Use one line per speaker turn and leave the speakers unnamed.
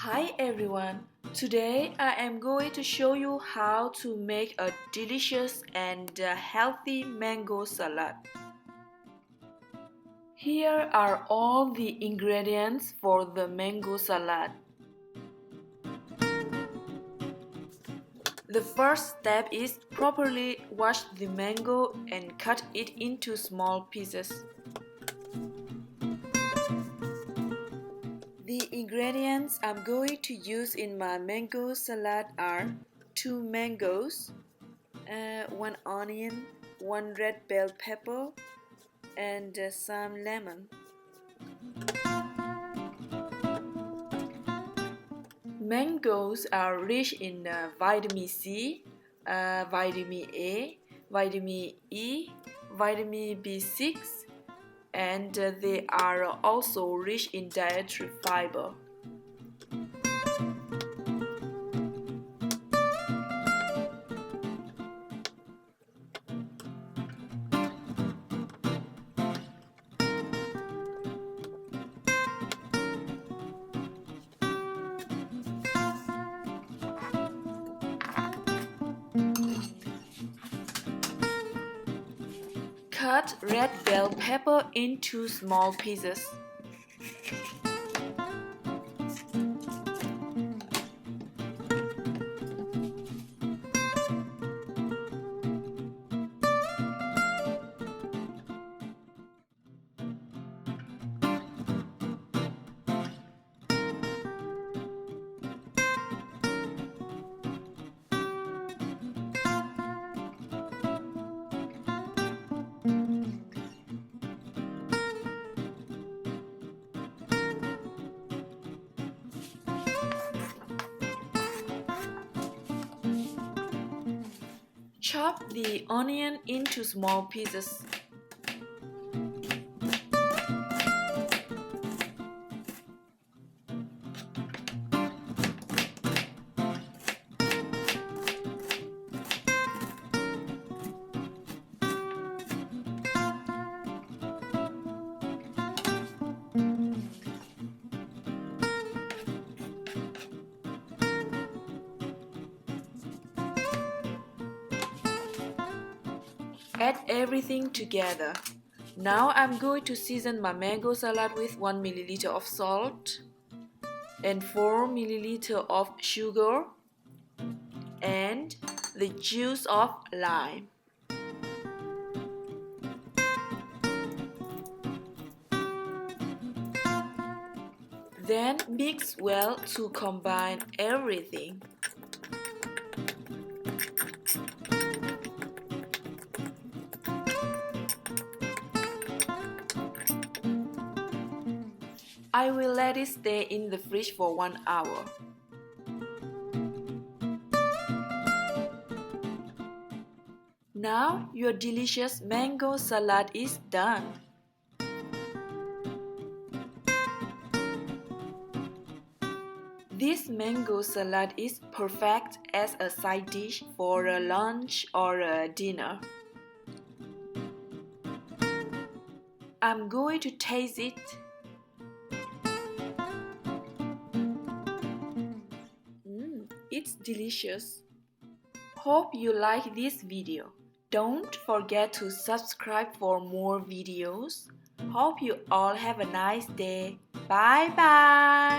Hi everyone! Today I am going to show you how to make a delicious and healthy mango salad. Here are all the ingredients for the mango salad. The first step is properly wash the mango and cut it into small pieces. The ingredients I'm going to use in my mango salad are 2 mangoes, 1 onion, 1 red bell pepper, and some lemon. Mangoes are rich in vitamin C, vitamin A, vitamin E, vitamin B6, and they are also rich in dietary fiber. Cut red bell pepper into small pieces. Chop the onion into small pieces. Add everything together. Now I'm going to season my mango salad with 1 milliliter of salt and 4 milliliter of sugar and the juice of lime. Then mix well to combine everything. I will let it stay in the fridge for 1 hour. Now your delicious mango salad is done. This mango salad is perfect as a side dish for a lunch or a dinner. I'm going to taste it. It's delicious. Hope you like this video. Don't forget to subscribe for more videos. Hope you all have a nice day. Bye bye.